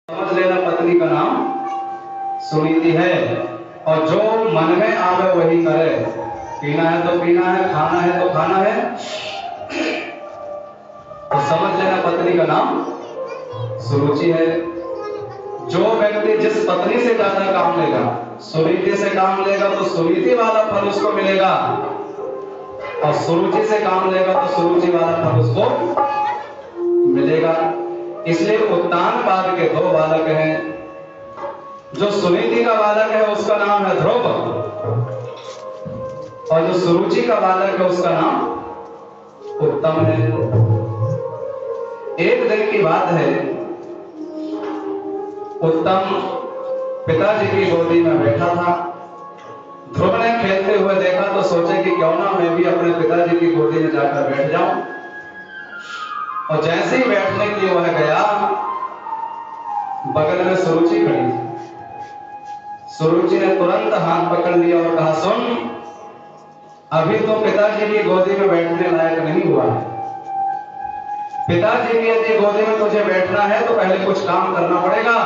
समझ लेना पत्नी का नाम सुनीति है। और जो मन में आवे वही करे। पीना है तो पीना है, खाना है तो खाना है। तो समझ लेना पत्नी का नाम सुरुचि है। जो व्यक्ति जिस पत्नी से ज्यादा काम लेगा, सुनीति से काम लेगा तो सुनीति वाला फल उसको मिलेगा, और सुरुचि से काम लेगा तो सुरुचि वाला फल उसको मिलेगा। इसलिए उत्तान पाद के दो बालक हैं। जो सुनीति का बालक है उसका नाम है ध्रुव, और जो सुरुचि का बालक है उसका नाम उत्तम है। एक दिन की बात है, उत्तम पिताजी की गोदी में बैठा था। ध्रुव ने खेलते हुए देखा तो सोचे कि क्यों ना मैं भी अपने पिताजी की गोदी में जाकर बैठ जाऊं। और जैसे ही बैठने के लिए वह गया, बगल में सुरुचि खड़ी थी। सुरुचि ने तुरंत हाथ पकड़ लिया और कहा, सुन, अभी तो पिताजी की गोदी में बैठने लायक नहीं हुआ है। पिताजी की यदि गोदी में तुझे बैठना है तो पहले कुछ काम करना पड़ेगा।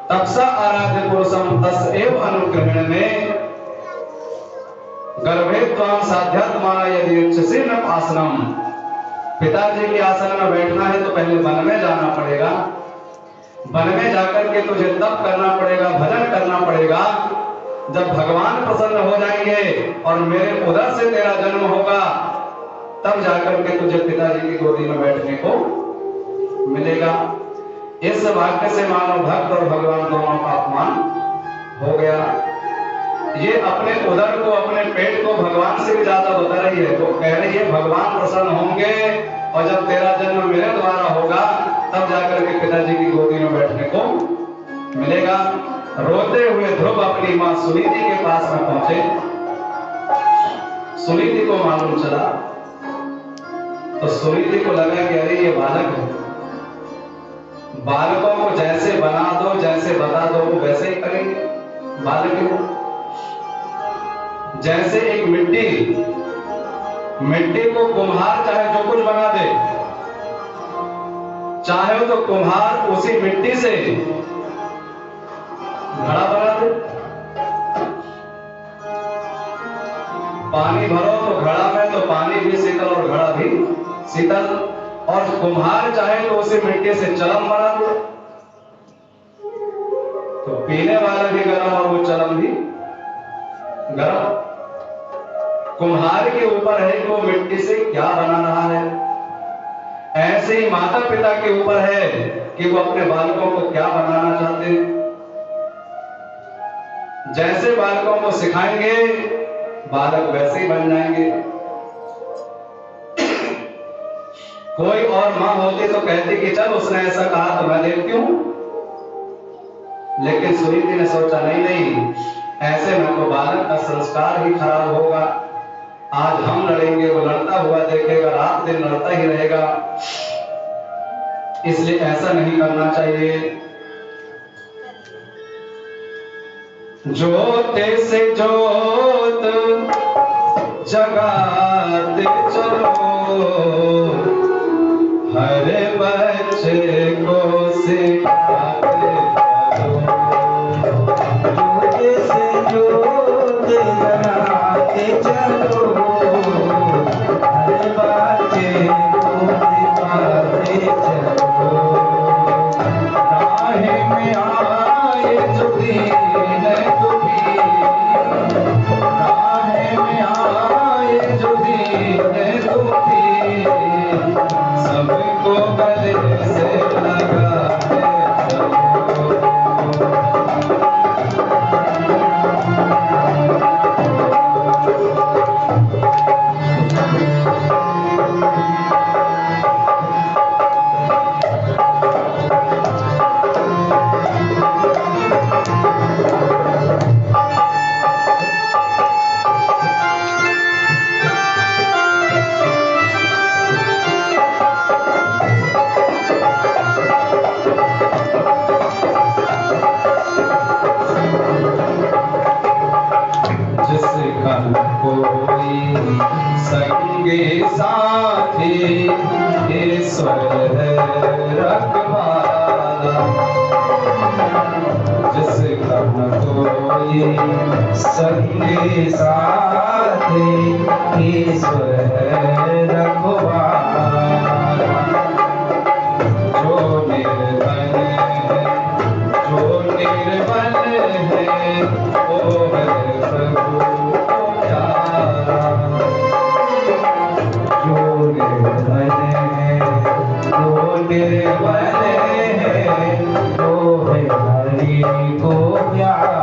तपसा आराध्य पुरुषम तस एव अनुग्रहण में गर्भे त्वाम साध्यात्माना यदि उच्चसे न आसनम। पिताजी के आसन में बैठना है तो पहले वन में जाना पड़ेगा। वन में जाकर के तुझे तप करना पड़ेगा, भजन करना पड़ेगा। जब भगवान प्रसन्न हो जाएंगे और मेरे उदर से तेरा जन्म होगा, तब जाकर के तुझे पिताजी की गोदी में बैठने को मिलेगा। इस वाक्य से मानो भक्त और भगवान दोनों का अपमान हो गया। ये अपने उदर को, अपने पेट को भगवान से भी ज्यादा बता रही है। तो कह रही है भगवान प्रसन्न होंगे और जब तेरा जन्म मेरे द्वारा होगा तब जाकर के पिताजी की गोदी में बैठने को मिलेगा। रोते हुए ध्रुव अपनी मां सुनीति के पास में पहुंचे। सुनीति को मालूम चला तो सुनीति को लगा कि अरे ये बालक है। बालकों को जैसे बना दो, जैसे बता दो वो वैसे ही करेंगे। बालक है जैसे एक मिट्टी को कुम्हार चाहे जो कुछ बना दे, चाहे तो कुम्हार उसी मिट्टी से घड़ा बना दे। पानी भरो तो घड़ा में तो पानी भी शीतल और घड़ा भी शीतल, और कुम्हार चाहे तो उसी मिट्टी से चलम बना दे तो पीने वाला भी गर्म और वो चलम भी गर्म। कुम्हार के ऊपर है कि वो मिट्टी से क्या बना रहा है। ऐसे ही माता पिता के ऊपर है कि वो अपने बालकों को क्या बनाना चाहते हैं। जैसे बालकों को सिखाएंगे बालक वैसे ही बन जाएंगे। कोई और मां होती तो कहती कि चल उसने ऐसा कहा तो मैं देखती हूं, लेकिन सुनीति ने सोचा नहीं, ऐसे में तो बालक का संस्कार ही खराब होगा। आज हम लड़ेंगे, वो लड़ता हुआ देखेगा, रात दिन लड़ता ही रहेगा। इसलिए ऐसा नहीं करना चाहिए। जोते से जोत जगाते चलो, हर बच्चे को सिखाते चलो। जोते से जोत जगाते चलो, हर बच्चे को सिखाते चलो। राह में आए जो दीन दुखी, राह में आए जो दीन दुखी, सबको गले से लगाते चलो। संगी साथी ईश्वर है रखवाला। संगे साथ ईश्वर रखवारा। जो निर्बल है वो है प्रभु को प्यारा। जो निर्बल है वो है हरि को प्यारा।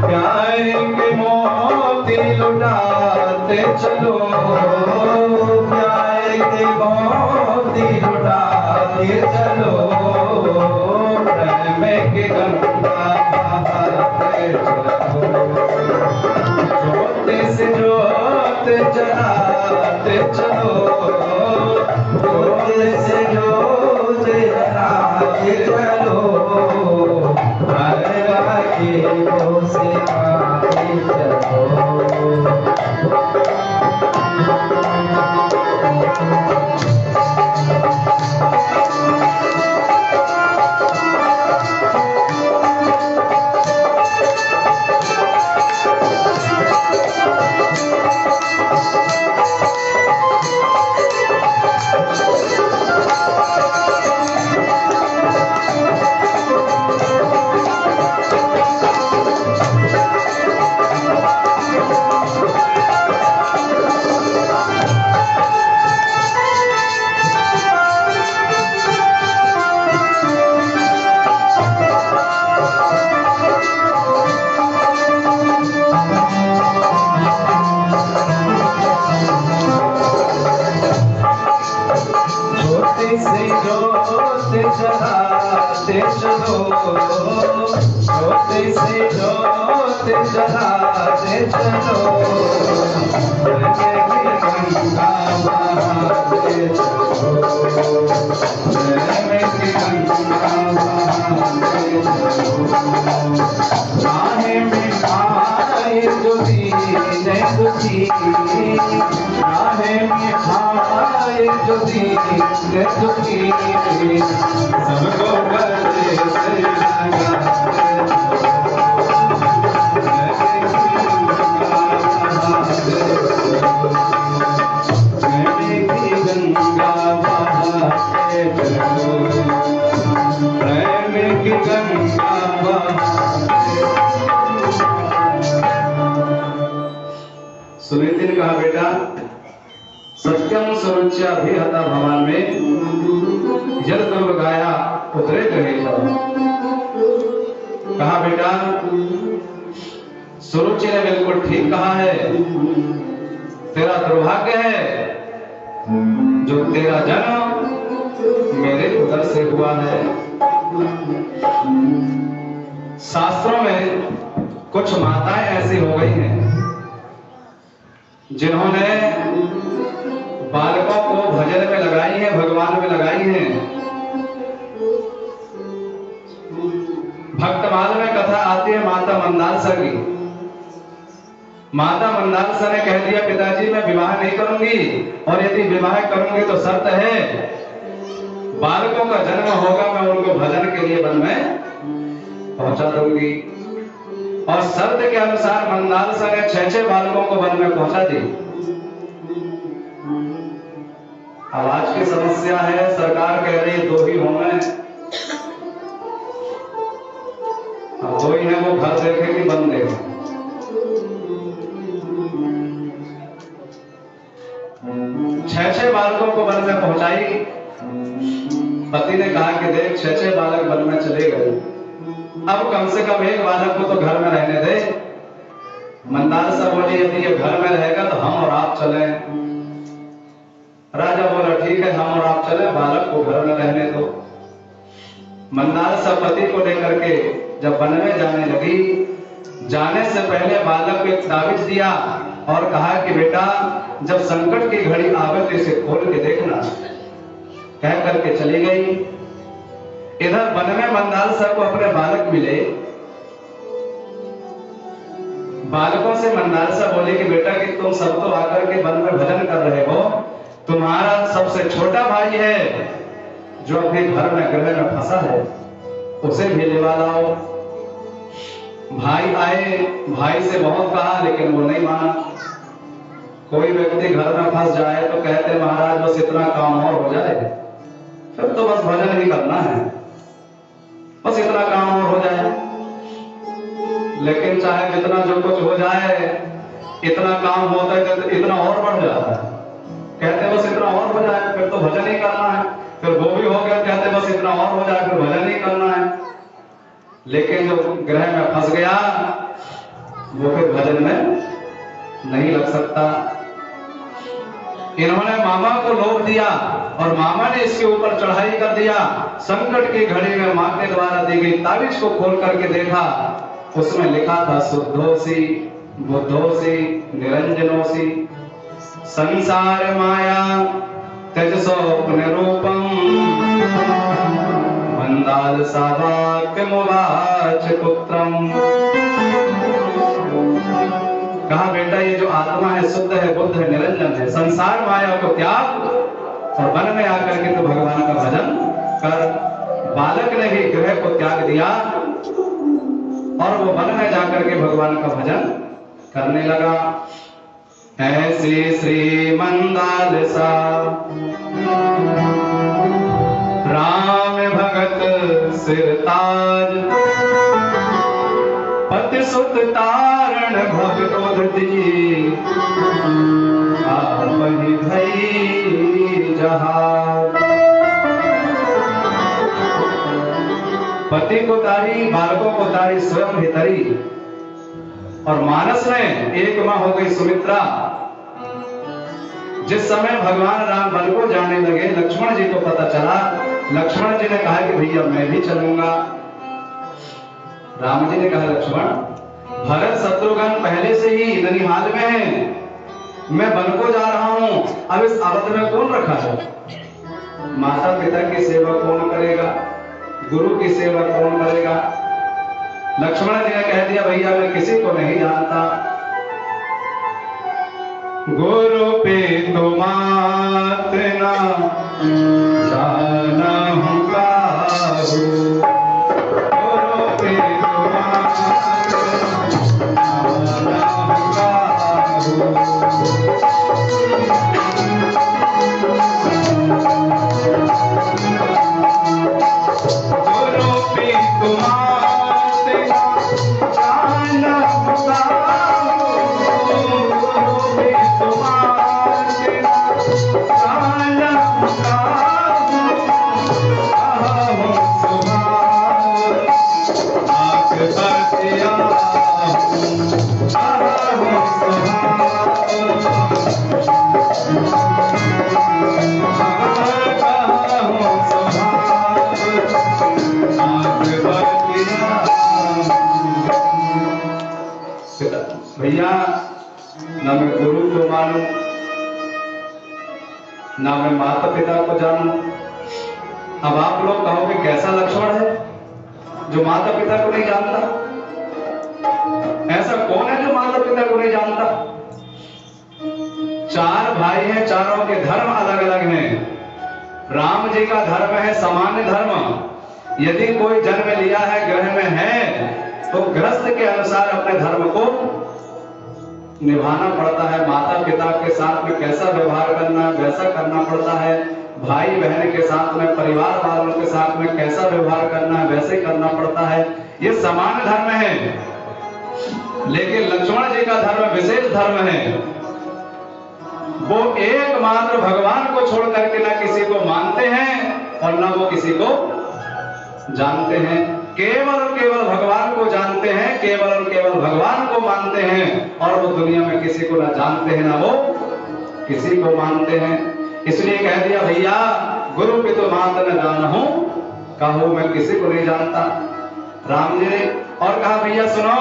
प्यार के मोती लुटाते चलो, प्यार के मोती लुटाते चलो, प्रेम की गंगा बहाते चलो। ज्योति से ज्योत जलाते चलो, ज्योति से ज्योत जलाते चलो, के को सिखाते चलो। जलाते चलो, ज्योति से ज्योत जलाते चलो, प्रेम की गंगा बहाते चलो, प्रेम की गंगा बहाते चलो। चाहे मिठाई जो दीने दुखी, चाहे मिठाई जो दीने दुखी, सबको गले से लगाते प्रेम की गंगा बहाते चलो, प्रेम की गंगा बहाते। सुनीति ने कहा, बेटा सत्यम सुरुच्या भी हता भवन में जल तब गाया उतरे गए। कहा बेटा सुरुचि ने बिल्कुल ठीक कहा है, तेरा दुर्भाग्य है जो तेरा जन्म मेरे उदर से हुआ है। शास्त्रों में कुछ माताएं ऐसी हो गई हैं जिन्होंने बालकों को भजन में लगाई है, भगवान में लगाई है। भक्तमाल में कथा आती है माता मंदालसा की। माता मंदालसा ने कह दिया पिताजी मैं विवाह नहीं करूंगी, और यदि विवाह करूंगी तो शर्त है बालकों का जन्म होगा मैं उनको भजन के लिए वन में पहुंचा दूंगी। और शर्त के अनुसार मंदालसा ने 6 बालकों को वन में पहुंचा दी। अब आज की समस्या है, सरकार कह रही 2 ही होंगे, अब 2 ही है, वो घर देखेगी बंद देगा। छह बालकों को वन में पहुंचाई। पति ने कहा कि देख 6 बालक वन में चले गए, अब कम से कम 1 बालक को तो घर में रहने दे। मंदालसा बोली यदि ये घर में रहेगा तो हम और आप चले। राजा बोला ठीक है हम और आप चले, बालक को घर में रहने दो। मंदालसा पति को लेकर के जब वन में जाने लगी, जाने से पहले बालक को एक ताबीज दिया और कहा कि बेटा जब संकट की घड़ी आवे तो इसे खोल के देखना। कह करके चली गई। इधर वन में मंदालसा को अपने बालक मिले। बालकों से मंदालसा बोले कि बेटा कि तुम सब तो आकर के वन में भजन कर रहे हो, तुम्हारा सबसे छोटा भाई है जो अपने घर में गृह में फंसा है, उसे भी लेवा लाओ। भाई आए, भाई से बहुत कहा लेकिन वो नहीं माना। कोई व्यक्ति घर में फंस जाए तो कहते महाराज बस इतना काम और हो जाए, फिर तो बस भजन ही करना है, बस इतना काम और हो जाए। लेकिन चाहे जितना जो कुछ हो जाए, इतना काम होता है तो इतना और बढ़ जाता है। कहते बस इतना और हो जाए फिर तो भजन ही करना है, फिर वो भी हो गया, कहते बस इतना और हो जाए फिर भजन ही करना है। लेकिन जो ग्रह में फंस गया वो फिर भजन में नहीं लग सकता। इन्होंने मामा को लोभ दिया और मामा ने इसके ऊपर चढ़ाई कर दिया। संकट की घड़ी में मां के द्वारा दी गई ताबीज को खोल करके देखा, उसमें लिखा था शुद्धोसी बुद्धोसी निरंजनोसी संसार माया त्यज स्वप्न रूपम मंदाल सावाक्य मुवाच पुत्रम। कहा बेटा ये जो आत्मा है शुद्ध है, बुद्ध है, निरंजन है, संसार माया को त्याग और वन में आकर के तो भगवान का भजन कर। बालक ने भी ग्रह को त्याग दिया और वो वन में जाकर के भगवान का भजन करने लगा। ऐसी श्रीमंदाल सा राम भगत सिरताज पति सुत तारण भगरोध दी आपहि भई जहाज। पति को तारी, बालकों को तारी, स्वयं भी तरी। और मानस में एक मां हो गई सुमित्रा। जिस समय भगवान राम वन को जाने लगे, लक्ष्मण जी को पता चला। लक्ष्मण जी ने कहा कि भैया मैं भी चलूंगा। राम जी ने कहा लक्ष्मण भरत शत्रुघ्न पहले से ही ननिहाल में है, मैं वन को जा रहा हूं, अब इस अवध में कौन रखा है? माता पिता की सेवा कौन करेगा, गुरु की सेवा कौन करेगा? लक्ष्मण जी ने कह दिया भैया मैं किसी को नहीं जानता। गुरु पे तुमात ना जाना काहू, गुरु पे तुमात जाना काहू। गुरु पे तुमात जाना काहू, गुरु पे तुमात जाना काहू। आहू सुभाव आंख बरतिया, आहू भैया ना मैं गुरु को मानूं, ना मैं माता पिता को जानूं। अब आप लोग कहोगे कैसा लक्ष्मण है जो माता पिता को नहीं जानता? ऐसा कौन है जो माता पिता को नहीं जानता? चार भाई हैं, चारों के धर्म अलग अलग हैं। राम जी का धर्म है सामान्य धर्म। यदि कोई जन्म लिया है ग्रह में है तो गृहस्थ के अनुसार अपने धर्म को निभाना पड़ता है। माता पिता के साथ में कैसा व्यवहार करना है वैसा करना पड़ता है। भाई बहन के साथ में, परिवार वालों के साथ में कैसा व्यवहार करना है वैसे करना पड़ता है। ये सामान्य धर्म है। लेकिन लक्ष्मण जी का धर्म विशेष धर्म है। वो एकमात्र भगवान को छोड़ करके ना किसी को मानते हैं और ना वो किसी को जानते हैं। केवल और केवल भगवान को जानते हैं, केवल और केवल भगवान को मानते हैं और वो दुनिया में किसी को ना जानते हैं ना वो किसी को मानते हैं। इसलिए कह दिया भैया गुरु पितु मात न जानहूं, कहूं मैं किसी को नहीं जानता। राम जी ने और कहा भैया सुनो,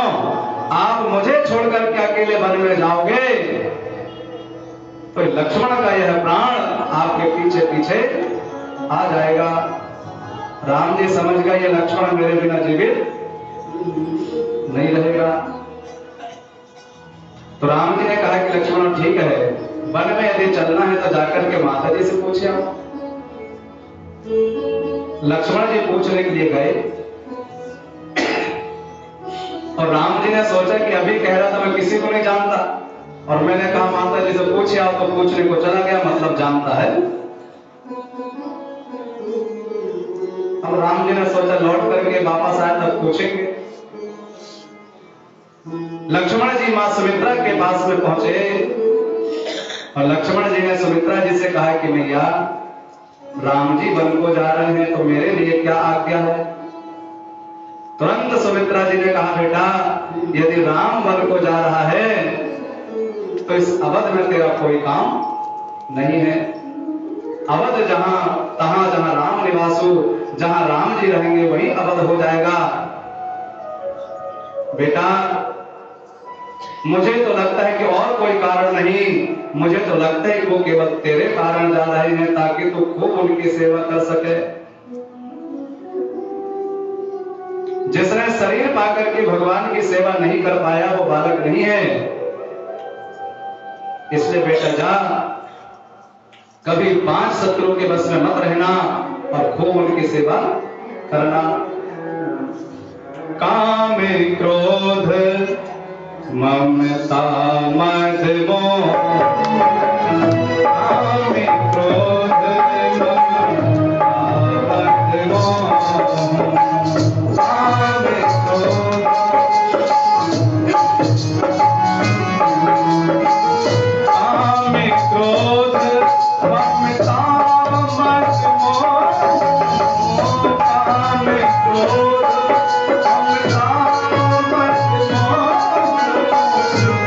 आप मुझे छोड़ करके अकेले वन में जाओगे तो लक्ष्मण का यह प्राण आपके पीछे पीछे आ जाएगा। राम जी समझ गए ये लक्ष्मण मेरे बिना जीवित नहीं रहेगा। तो राम जी ने कहा कि लक्ष्मण ठीक है, वन में यदि चलना है तो जाकर के माता जी से पूछे आओ। लक्ष्मण जी पूछने के लिए गए और राम जी ने सोचा कि अभी कह रहा था मैं किसी को नहीं जानता, और मैंने कहा माता जी से पूछे आप, तो पूछने को चला गया, मतलब जानता है। अब राम जी ने सोचा लौट करके वापस आए तब पूछेंगे। लक्ष्मण जी मां सुमित्रा के पास में पहुंचे और लक्ष्मण जी ने सुमित्रा जी से कहा कि मैया राम जी वन को जा रहे हैं तो मेरे लिए क्या आज्ञा है। तुरंत सुमित्रा जी ने कहा बेटा यदि राम वन को जा रहा है तो इस अवध में तेरा कोई काम नहीं है। अवध जहां राम निवासु, जहां राम जी रहेंगे वही अवध हो जाएगा। बेटा मुझे तो लगता है कि और कोई कारण नहीं, मुझे तो लगता है कि वो केवल तेरे कारण जा रहे हैं ताकि तू खूब उनकी सेवा कर सके। जिसने शरीर पाकर के भगवान की सेवा नहीं कर पाया वो बालक नहीं है। इसलिए बेटा जा, कभी 5 शत्रु के बस में मत रहना और खूब उनकी सेवा करना। काम क्रोध ममता मद मोह, काम क्रोध ममता मद मोह, काम क्रोध ममता मद मोह, काम क्रोध ममता मद मोह,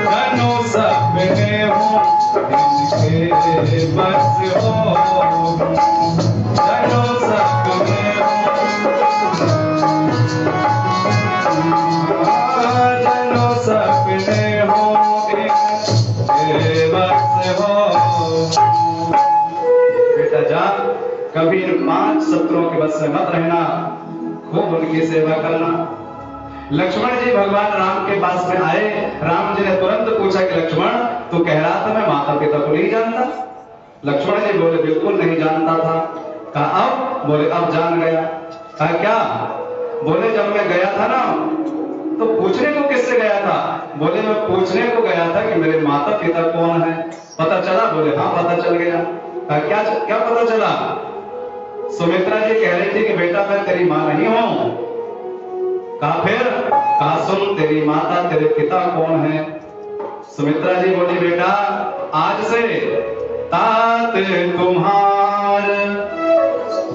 जनो सपने हो इनके बस हो, जनो सपने जनो सपने हो इनके बस हो। बेटा जा, कभी इन 5 शत्रुओं के बस में मत रहना, खूब उनकी सेवा करना। लक्ष्मण जी भगवान राम के पास में आए। राम जी ने तुरंत पूछा कि लक्ष्मण तू कह रहा था मैं माता पिता को नहीं जानता। लक्ष्मण जी बोले बिल्कुल नहीं जानता था। कहा अब? बोले अब जान गया। कहा क्या? बोले जब मैं गया था ना तो पूछने को किससे गया था? बोले मैं पूछने को गया था कि मेरे माता पिता कौन है। पता चला? बोले हाँ पता चल गया। कहा क्या क्या पता चला? सुमित्रा जी कह रही थी कि बेटा मैं तेरी मां नहीं हूं। कहा फिर? कहा सुन तेरी माता तेरे पिता कौन है। सुमित्रा जी बोली बेटा आज से तात तुम्हार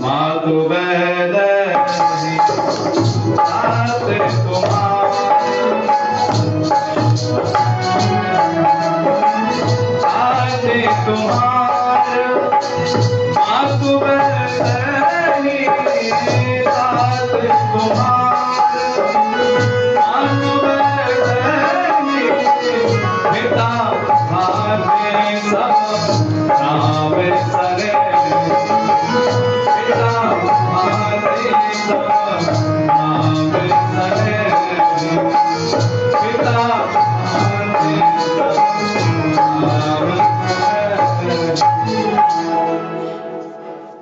मातु वैदही, तात तुम्हार आज तुम्हार मातु वैदही, तात तुम्हार मातु वैदही, पिता भावे सब राम सरे, पिता भावे सब राम सरे, पिता भावे सब राम सरे।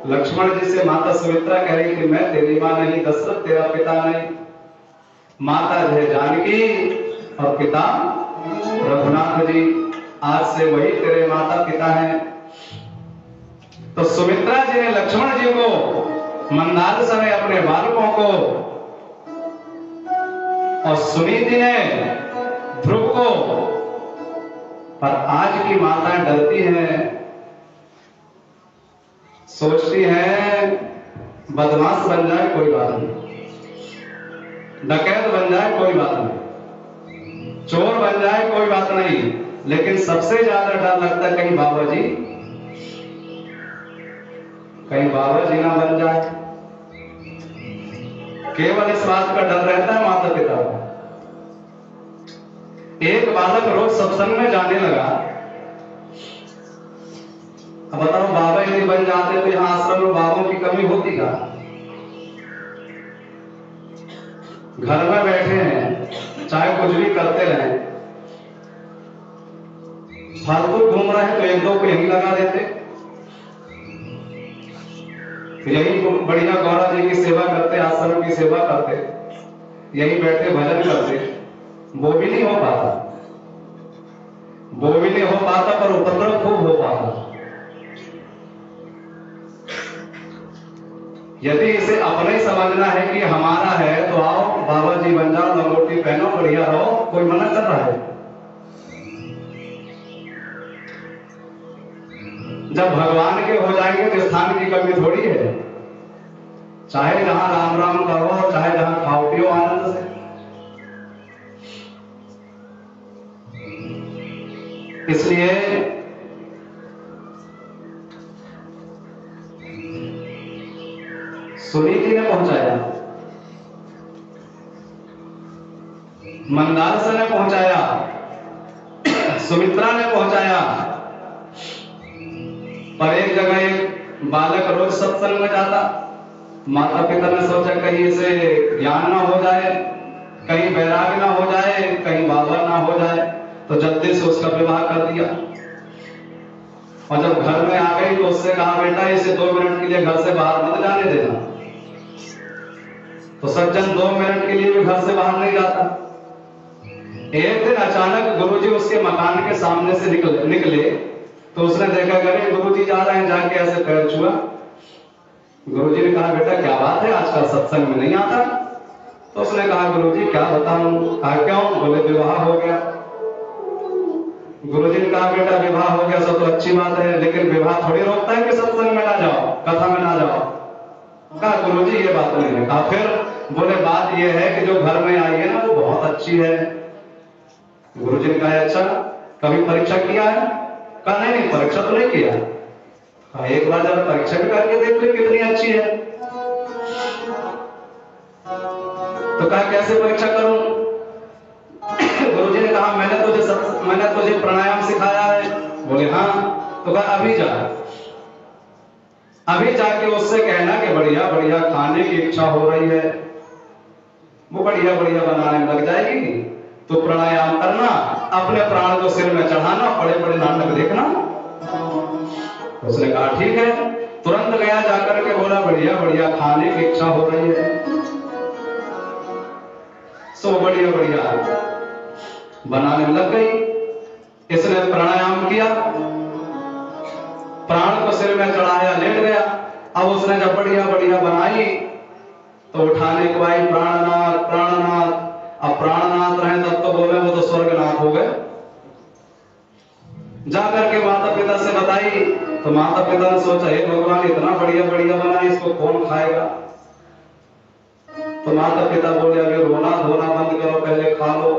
लक्ष्मण जी से माता सुमित्रा कह रही कि मैं तेरी मां नहीं, दशरथ तेरा पिता नहीं। माता है जानकी और पिता रघुनाथ जी, आज से वही तेरे माता पिता हैं। तो सुमित्रा जी ने लक्ष्मण जी को, मंदार समय अपने बालकों को, और सुनीति ने ध्रुव को। पर आज की माताएं डरती हैं, सोचती हैं बदमाश बन जाए कोई बात नहीं, डकैत बन जाए कोई बात नहीं, चोर बन जाए कोई बात नहीं, लेकिन सबसे ज्यादा डर लगता है कहीं बाबा जी ना बन जाए। केवल इस बात का डर रहता है माता पिता को। एक बालक रोज सत्संग में जाने लगा। अब बताओ बाबा यदि बन जाते तो यहां आश्रम में बाबों की कमी होती क्या? घर में बैठे हैं चाहे कुछ भी करते रहे, फालतू घूम रहे हैं तो एक दो को यही लगा देते, यही बढ़िया गौरा जी की सेवा करते, आश्रम की सेवा करते, यही बैठे भजन करते, वो भी नहीं हो पाता, वो भी नहीं हो पाता, पर उपद्रव खूब हो पाता। यदि इसे अपना ही समझना है कि हमारा है तो आओ बाबा जी बन जाओ, लंगोटी पहनो, बढ़िया रहो, कोई मना कर रहा है? जब भगवान के हो जाएंगे तो स्थान की कमी थोड़ी है। चाहे जहां राम राम करो और चाहे जहां खाओ पियो आनंद से। इसलिए सुनीति ने पहुंचाया, मंदालसा ने पहुंचाया, सुमित्रा ने पहुंचाया, पर एक जगह एक बालक रोज सत्संग में जाता। माता पिता ने सोचा कहीं इसे ज्ञान ना हो जाए, कहीं वैराग ना हो जाए, कहीं बाबा ना हो जाए, तो जल्दी से उसका विवाह कर दिया। और जब घर में आ गई तो उससे कहा बेटा इसे 2 मिनट के लिए घर से बाहर मत जाने देना। तो सज्जन 2 मिनट के लिए भी घर से बाहर नहीं जाता। एक दिन अचानक गुरुजी उसके मकान के सामने से निकले तो उसने देखा कि गुरुजी जा रहे हैं, जाके ऐसे पैर छुआ। गुरुजी ने कहा बेटा क्या बात है, आजकल सत्संग में नहीं आता? तो उसने कहा गुरुजी क्या बताऊं। कहा क्यों? बोले विवाह हो गया। गुरुजी ने कहा बेटा विवाह हो गया सब तो अच्छी बात है, लेकिन विवाह थोड़ी रोकता है कि सत्संग में ना जाओ, कथा में ना जाओ। कहा गुरुजी ये बात नहीं है। कहा फिर? बोले बात ये है कि जो घर में आई है ना वो बहुत अच्छी है। गुरुजी ने कहा अच्छा कभी परीक्षा किया है? कहा नहीं परीक्षा तो नहीं किया। कहा एक बार जब परीक्षा भी करके देख लो कितनी अच्छी है। तो कहा कैसे परीक्षा करूं? गुरुजी ने कहा मैंने तुझे प्राणायाम सिखाया है। बोले हाँ। तो कहा अभी जा, अभी जाके उससे कहना कि बढ़िया बढ़िया खाने की इच्छा हो रही है, वो बढ़िया बढ़िया बनाने में लग जाएगी। तो प्राणायाम करना, अपने प्राण को सिर में चढ़ाना, बड़े बड़े नाटक देखना। उसने कहा ठीक है। तुरंत गया जाकर के बोला बढ़िया बढ़िया खाने की इच्छा हो रही है। सो बढ़िया बढ़िया बनाने में लग गई। इसने प्राणायाम किया, प्राण को सिर में चढ़ाया, लेट गया। अब उसने जब बढ़िया बढ़िया बनाई तो उठाने के बाद प्राणनाथ प्राणनाथ। अब प्राणनाथ रहे तब तो बोले वो तो स्वर्गनाथ हो गए। जाकर के माता पिता से बताई तो माता पिता ने सोचा हे भगवान इतना बढ़िया बढ़िया बना, इसको कौन खाएगा? तो माता पिता बोले अभी रोना धोना बंद करो, पहले खा लो।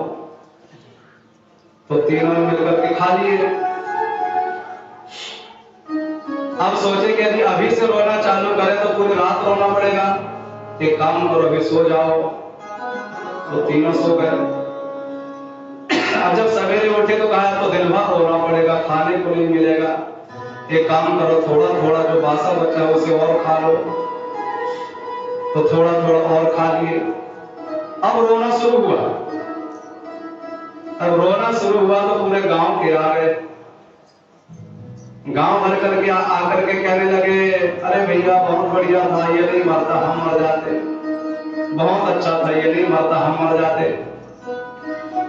तो तीनों मिलकर के खा लिए। अब सोचे कि यदि अभी से रोना चालू करें तो पूरी रात रोना पड़ेगा। एक काम करो अभी सो जाओ। तो तीनों सो गए। अब जब सवेरे उठे तो कहा तो दिन भर रोना पड़ेगा, खाने को नहीं मिलेगा। एक काम करो थोड़ा थोड़ा जो बासा बचा है उसे और खा लो। तो थोड़ा थोड़ा और खा लिए। अब रोना शुरू हुआ। अब रोना शुरू हुआ तो पूरे गांव के आ गए। गांव भर करके आकर के कहने लगे अरे भैया बहुत बढ़िया था, ये नहीं मरता हम मर जाते। बहुत अच्छा था, ये नहीं मरता हम मर जाते।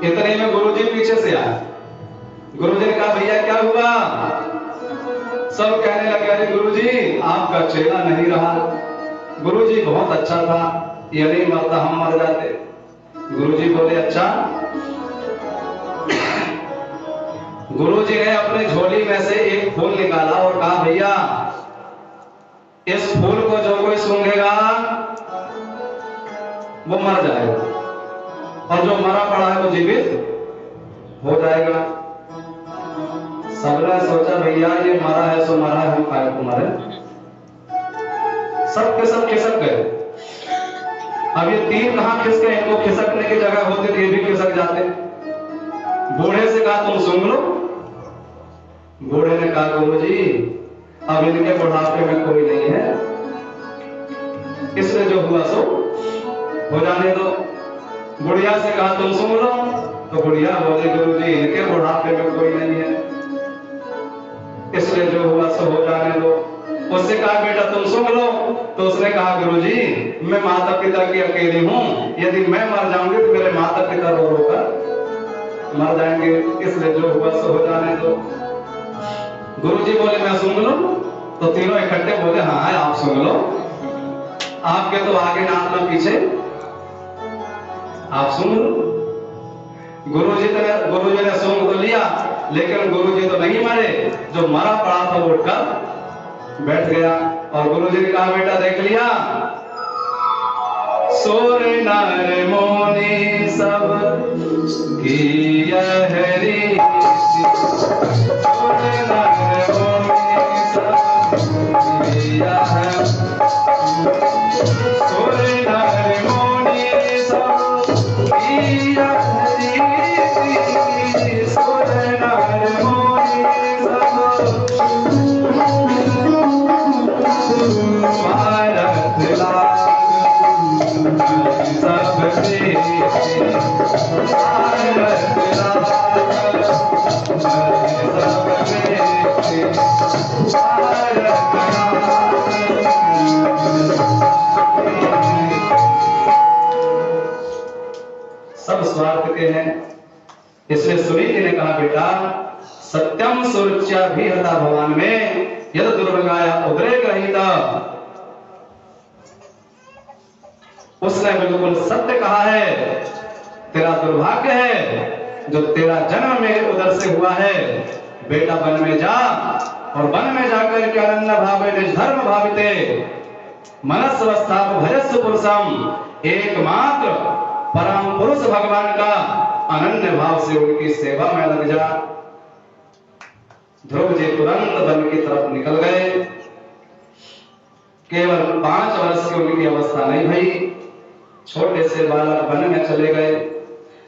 इतने में गुरुजी पीछे से आए। गुरुजी ने कहा भैया क्या हुआ? सब कहने लगे अरे गुरुजी आपका चेहरा नहीं रहा, गुरुजी बहुत अच्छा था, ये नहीं मरता हम मर जाते। गुरुजी बोले अच्छा। गुरुजी ने अपने झोली में से एक फूल निकाला और कहा भैया इस फूल को जो कोई सूंघेगा वो मर जाएगा और जो मरा पड़ा है वो जीवित हो जाएगा। सबने सोचा भैया ये मरा है सो मरा है, हम काय को मरे। सब के सब खिसक गए। अब ये तीन कहां खिसक गए? इनको खिसकने की जगह होती तो ये भी खिसक जाते। बूढ़े से कहा तुम सुन लो। बूढ़े ने कहा गुरुजी अब इनके बुढ़ापे में कोई नहीं है, इसलिए जो हुआ सो हो जाने दो। बुढ़िया से कहा तुम सुन लो। तो बुढ़िया बोले गुरुजी इनके बुढ़ापे में कोई नहीं है, इसलिए जो हुआ सो हो जाने दो। उससे कहा बेटा तुम सुन लो। तो उसने कहा गुरुजी मैं माता पिता की अकेली हूं, यदि मैं मर जाऊंगी तो मेरे माता पिता रो रो कर मर जाएंगे, इसलिए जो हुआ सो हो जाने दो। गुरुजी बोले मैं सुन लूं, तो तीनों इकट्ठे बोले हाँ आप सुन लो, आपके तो आगे ना पीछे, आप सुन लो। गुरुजी ने सुन तो लिया, लेकिन गुरुजी तो नहीं मरे, जो मरा पड़ा था वो उठकर बैठ गया। और गुरुजी ने कहा बेटा देख लिया, सुर नर मुनि सब की यह रीति, सुर नर मुनि सब की यह, सुर नर मुनि सब की यह रीति, सुर नर मुनि सब भारत लाग सब देते, भारत लाग सब देते, भारत लाग। सब स्वार्थ के हैं, इसलिए सुनीति ने कहा बेटा सत्यम सुरुच्या भी हता भगवान में यद दुर्भगाया उद्रेक रहिता। उसने बिल्कुल सत्य कहा है, तेरा दुर्भाग्य है जो तेरा जन्म मेरे उदर से हुआ है। बेटा वन में जा, और वन में जाकर के अनन्य भावे निज धर्म भाविते मनस्वस्था भजस्व पुरुषम, एकमात्र परम पुरुष भगवान का अनन्य भाव से उनकी सेवा में लग जा। ध्रुव जी तुरंत वन की तरफ निकल गए। केवल 5 वर्ष की उनकी अवस्था नहीं भई, छोटे से बालक वन में चले गए।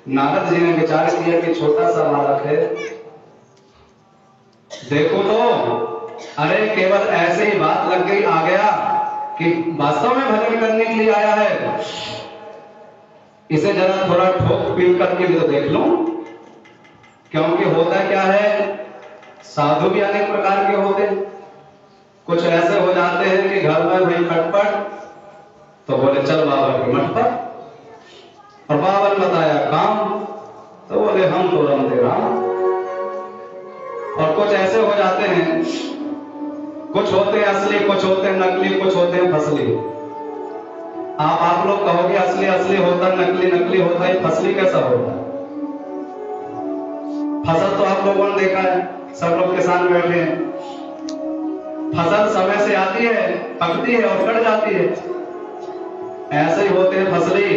नारद जी ने विचार किया कि छोटा सा बालक है, देखो तो अरे केवल ऐसे ही बात लग गई, आ गया कि वास्तव में भजन करने के लिए आया है, इसे जरा थोड़ा ठोक पीट करके भी तो देख लो। क्योंकि होता क्या है, साधु भी अनेक प्रकार के होते हैं। कुछ ऐसे हो जाते हैं कि घर में भाई खटपट, तो बोले चल बाबा की मठ पर, और बाबा ने बताया काम, तो बोले हम तो रम दे रहा। और कुछ ऐसे हो जाते हैं, कुछ होते हैं असली, कुछ होते हैं नकली, कुछ होते हैं फसली। आप लोग कहोगे असली असली होता है, नकली नकली होता है, फसली कैसा होता है? फसल तो आप लोगों ने देखा है, सब लोग किसान बैठे हैं, फसल समय से आती है, पकती है और कट जाती है। ऐसे ही होते हैं फसली।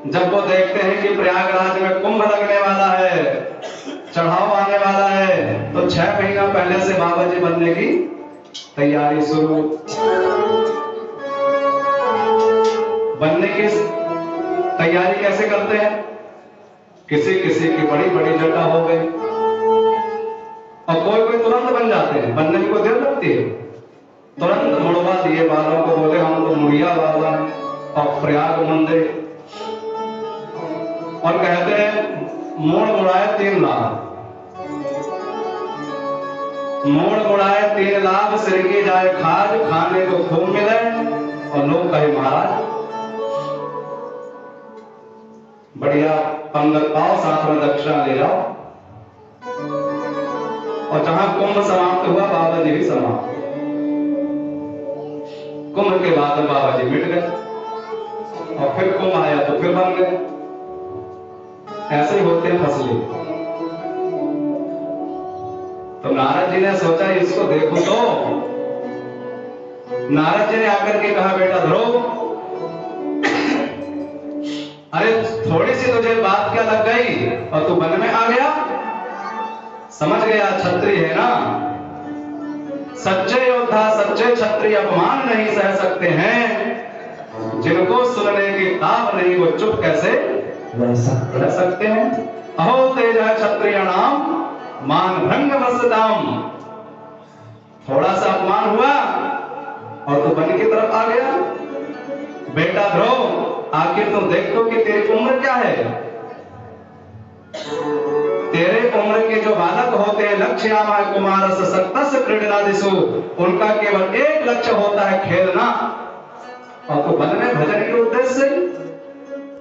जब वो देखते हैं कि प्रयागराज में कुंभ लगने वाला है, चढ़ाव आने वाला है, तो 6 महीना पहले से बाबा जी बनने की तैयारी शुरू। बनने की तैयारी कैसे करते हैं? किसी किसी की बड़ी बड़ी जटा हो गई, और कोई कोई तुरंत बन जाते हैं, बनने में कोई देर लगती है। तुरंत मुड़वा दिए बालों को, बोले हम तो मुड़िया बाबा हैं और प्रयाग मंदिर, और कहते हैं मोड़ मुड़ाए 3 लाख, मोड़ मुड़ाए 3 लाख, सिर की जाए खाज, खाने को खूब मिले, और लोग कहे महाराज बढ़िया 15 पाव साथ में दक्षिणा ले जाओ। और जहां कुंभ समाप्त हुआ, बाबा जी भी समाप्त। कुंभ के बाद बाबा जी मिट गए, और फिर कुंभ आया तो फिर बन गए। ऐसे ही होते हैं फसली। तो नारद जी ने सोचा इसको देखो तो, नारद जी ने आकर के कहा बेटा ध्रुव, अरे थोड़ी सी तुझे बात क्या लग गई और तू वन में आ गया? समझ गया क्षत्रिय है ना, सच्चे योद्धा सच्चे क्षत्रिय अपमान नहीं सह सकते हैं, जिनको सुनने की ताब नहीं वो चुप कैसे रह सकते हैं। अहो तेज क्षत्रिय नाम मान भंग वसदाम। थोड़ा सा अपमान हुआ और तू वन की तरफ आ गया। बेटा ध्रुव, आखिर तुम देखो कि तेरी उम्र क्या है? तेरे उम्र के जो बालक होते हैं, लक्ष्यामा कुमार सत्तस क्रीडनादिषु, उनका केवल एक लक्ष्य होता है खेलना, और तो वन में भजन के उद्देश्य